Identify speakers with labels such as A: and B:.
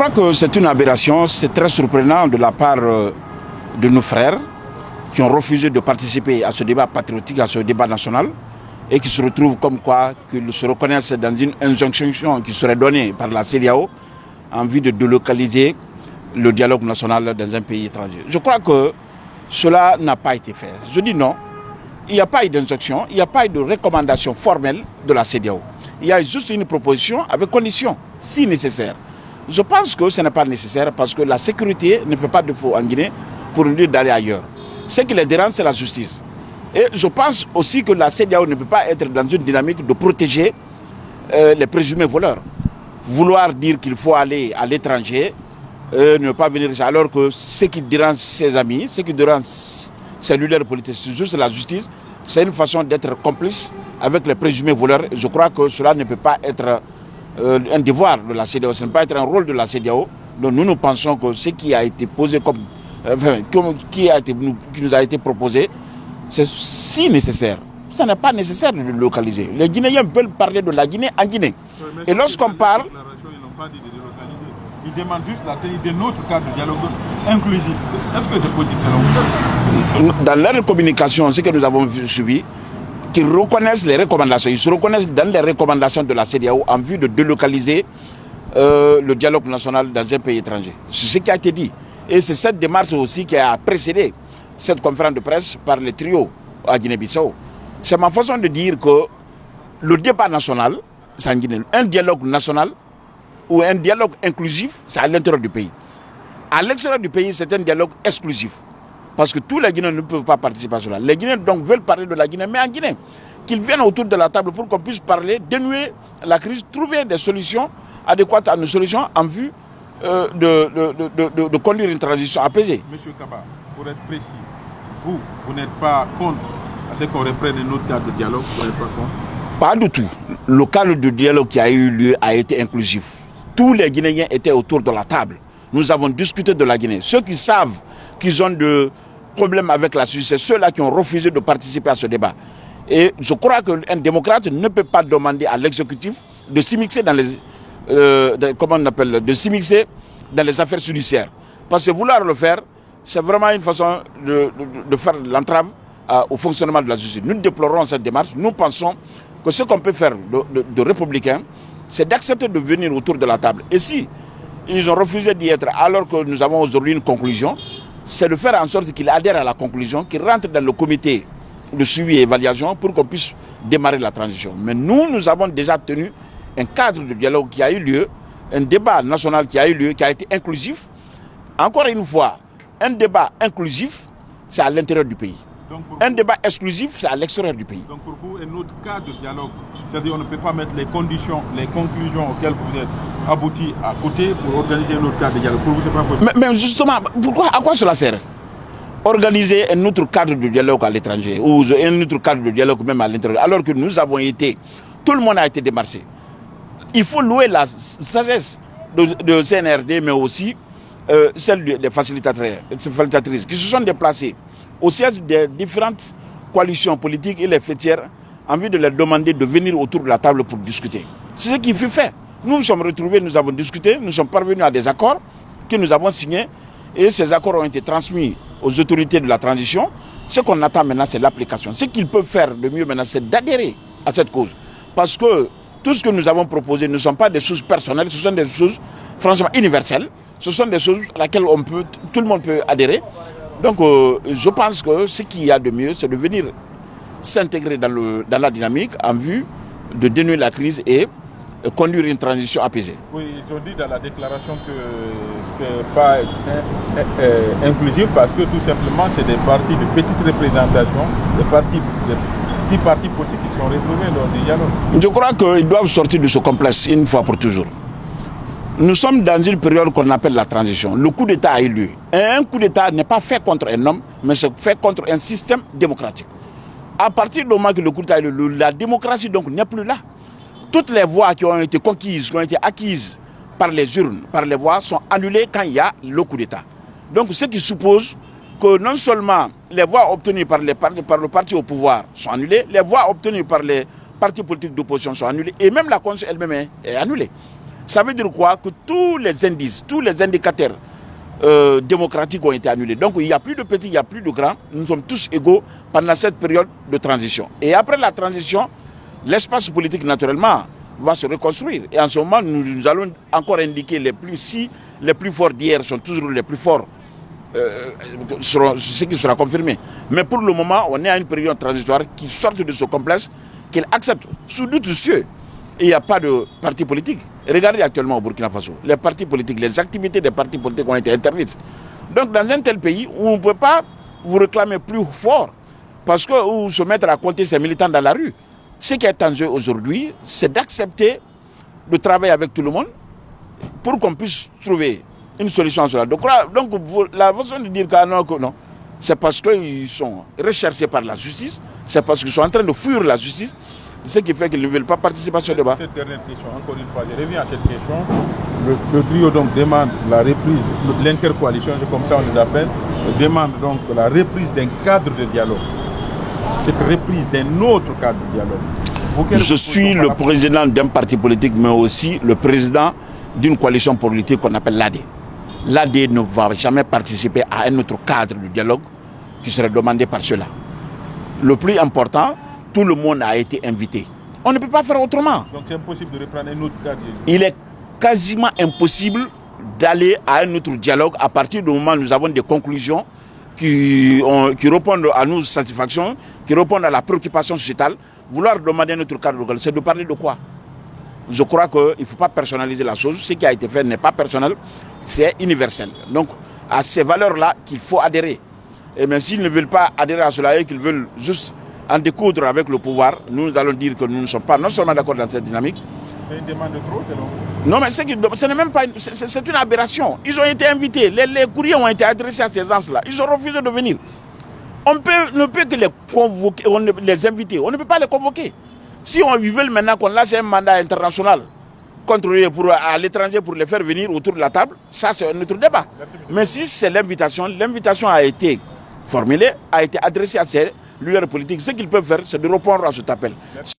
A: crois que c'est une aberration, c'est très surprenant de la part de nos frères qui ont refusé de participer à ce débat patriotique, à ce débat national, et qui se retrouvent comme quoi qu'ils se reconnaissent dans une injonction qui serait donnée par la CEDEAO en vue de délocaliser le dialogue national dans un pays étranger. Je crois que cela n'a pas été fait. Je dis non, il n'y a pas eu d'injonction, il n'y a pas eu de recommandation formelle de la CEDEAO. Il y a juste une proposition avec conditions, si nécessaire. Je pense que ce n'est pas nécessaire parce que la sécurité ne fait pas de défaut en Guinée pour nous dire d'aller ailleurs. Ce qui les dérange, c'est la justice. Et je pense aussi que la CEDEAO ne peut pas être dans une dynamique de protéger les présumés voleurs. Vouloir dire qu'il faut aller à l'étranger, ne pas venir ici, alors que ce qui dérange ses amis, ce qui dérange ses leaders politiques, c'est juste la justice, c'est une façon d'être complice avec les présumés voleurs. Je crois que cela ne peut pas être un devoir de la CEDEAO, ce ne peut pas être un rôle de la CEDEAO. Donc nous pensons que ce qui a été posé qui nous a été proposé, c'est si nécessaire. Ce n'est pas nécessaire de le localiser. Les Guinéens veulent parler de la Guinée en Guinée. Et lorsqu'on parle...
B: Ils n'ont pas dit de délocaliser. Ils demandent juste la tenue d'un autre cadre de dialogue inclusif. Est-ce que c'est possible selon vous?
A: Dans leur communication, ce que nous avons suivi, qu'ils reconnaissent les recommandations. Ils se reconnaissent dans les recommandations de la CEDEAO en vue de délocaliser le dialogue national dans un pays étranger. C'est ce qui a été dit. Et c'est cette démarche aussi qui a précédé cette conférence de presse par le trio à Guinée-Bissau. C'est ma façon de dire que le débat national, c'est en Guinée. Un dialogue national ou un dialogue inclusif, c'est à l'intérieur du pays. À l'extérieur du pays, c'est un dialogue exclusif. Parce que tous les Guinéens ne peuvent pas participer à cela. Les Guinéens donc veulent parler de la Guinée, mais en Guinée. Qu'ils viennent autour de la table pour qu'on puisse parler, dénouer la crise, trouver des solutions adéquates à nos solutions en vue de conduire une transition apaisée.
B: Monsieur Kaba, pour être précis, vous n'êtes pas contre à ce qu'on reprenne un autre cadre de dialogue, vous n'êtes pas contre?
A: Pas du tout. Le cadre de dialogue qui a eu lieu a été inclusif. Tous les Guinéens étaient autour de la table. Nous avons discuté de la Guinée. Ceux qui savent qu'ils ont des problèmes avec la Suisse, c'est ceux-là qui ont refusé de participer à ce débat. Et je crois qu'un démocrate ne peut pas demander à l'exécutif de s'immiscer dans les de s'immiscer dans les affaires judiciaires. Parce que vouloir le faire, c'est vraiment une façon de faire l'entrave au fonctionnement de la justice. Nous déplorons cette démarche. Nous pensons que ce qu'on peut faire de républicain, c'est d'accepter de venir autour de la table. Et si ils ont refusé d'y être alors que nous avons aujourd'hui une conclusion, c'est de faire en sorte qu'ils adhèrent à la conclusion, qu'ils rentrent dans le comité de suivi et évaluation pour qu'on puisse démarrer la transition. Mais nous avons déjà tenu un cadre de dialogue qui a eu lieu, un débat national qui a eu lieu, qui a été inclusif. Encore une fois, un débat inclusif, c'est à l'intérieur du pays. Un débat exclusif, c'est à l'extérieur du pays.
B: Donc pour vous, un autre cadre de dialogue, c'est-à-dire on ne peut pas mettre les conditions, les conclusions auxquelles vous êtes aboutis à côté pour organiser un autre cadre de dialogue. Pour vous, c'est pas possible.
A: Mais justement, à quoi cela sert? Organiser un autre cadre de dialogue à l'étranger, ou un autre cadre de dialogue même à l'intérieur, alors que nous avons été, tout le monde a été démarché. Il faut louer la sagesse de CNRD, mais aussi celle des facilitatrices qui se sont déplacées au siège des différentes coalitions politiques et les fêtières en vue de leur demander de venir autour de la table pour discuter. C'est ce qui fut fait. Nous nous sommes retrouvés, nous avons discuté, nous sommes parvenus à des accords que nous avons signés et ces accords ont été transmis aux autorités de la transition. Ce qu'on attend maintenant, c'est l'application. Ce qu'ils peuvent faire de mieux maintenant, c'est d'adhérer à cette cause. Parce que tout ce que nous avons proposé ne sont pas des choses personnelles, ce sont des choses franchement universelles. Ce sont des choses à laquelle tout le monde peut adhérer. Donc je pense que ce qu'il y a de mieux, c'est de venir s'intégrer dans la dynamique en vue de dénouer la crise et conduire une transition apaisée.
B: Oui, ils ont dit dans la déclaration que ce n'est pas inclusif parce que tout simplement c'est des partis de petite représentation, des petits partis politiques qui sont retrouvés dans le dialogue.
A: Je crois qu'ils doivent sortir de ce complexe une fois pour toujours. Nous sommes dans une période qu'on appelle la transition. Le coup d'État a eu lieu. Et un coup d'État n'est pas fait contre un homme, mais c'est fait contre un système démocratique. À partir du moment que le coup d'État a eu lieu, la démocratie donc n'est plus là. Toutes les voix qui ont été conquises, qui ont été acquises par les urnes, par les voix, sont annulées quand il y a le coup d'État. Donc ce qui suppose que non seulement les voix obtenues par le parti au pouvoir sont annulées, les voix obtenues par les partis politiques d'opposition sont annulées, et même la Constitution elle-même est annulée. Ça veut dire quoi? Que tous les indices, tous les indicateurs démocratiques ont été annulés. Donc il n'y a plus de petits, il n'y a plus de grands. Nous sommes tous égaux pendant cette période de transition. Et après la transition, l'espace politique naturellement va se reconstruire. Et en ce moment, nous allons encore indiquer les plus forts d'hier sont toujours les plus forts, ce qui sera confirmé. Mais pour le moment, on est à une période transitoire qui sort de ce complexe, qu'il accepte sous doute cieux. Et il n'y a pas de parti politique. Regardez actuellement au Burkina Faso, les partis politiques, les activités des partis politiques ont été interdites. Donc dans un tel pays où on ne peut pas vous réclamer plus fort, parce que ou se mettre à compter ses militants dans la rue, ce qui est en jeu aujourd'hui, c'est d'accepter de travailler avec tout le monde pour qu'on puisse trouver une solution à cela. Donc la façon de dire que non, c'est parce qu'ils sont recherchés par la justice, c'est parce qu'ils sont en train de fuir la justice, ce qui fait qu'ils ne veulent pas participer à ce débat.
B: Cette dernière question, encore une fois, je reviens à cette question. Le trio donc demande la reprise, l'intercoalition, c'est comme ça on les appelle, demande donc la reprise d'un cadre de dialogue. Cette reprise d'un autre cadre de dialogue.
A: Je suis le président d'un parti politique, mais aussi le président d'une coalition politique qu'on appelle l'AD. L'AD ne va jamais participer à un autre cadre de dialogue qui serait demandé par ceux-là. Le plus important, tout le monde a été invité. On ne peut pas faire autrement.
B: Donc c'est impossible de reprendre un autre cadre.
A: Il est quasiment impossible d'aller à un autre dialogue à partir du moment où nous avons des conclusions qui répondent à nos satisfactions, qui répondent à la préoccupation sociétale. Vouloir demander un autre cadre de dialogue, c'est de parler de quoi? Je crois qu'il ne faut pas personnaliser la chose. Ce qui a été fait n'est pas personnel, c'est universel. Donc à ces valeurs-là qu'il faut adhérer. Et même s'ils ne veulent pas adhérer à cela et qu'ils veulent juste en découdre avec le pouvoir, nous allons dire que nous ne sommes pas non seulement d'accord dans cette dynamique.
B: C'est une demande de trop, selon vous?
A: Non, mais ce n'est même pas c'est une aberration. Ils ont été invités, les courriers ont été adressés à ces gens-là. Ils ont refusé de venir. On ne peut que les convoquer, les inviter. On ne peut pas les convoquer. Si on veut maintenant qu'on lâche un mandat international contrôlé à l'étranger pour les faire venir autour de la table, ça c'est un autre débat. Mais si c'est l'invitation a été formulée, a été adressée à ces leaders politiques. Ce qu'ils peuvent faire, c'est de répondre à cet appel.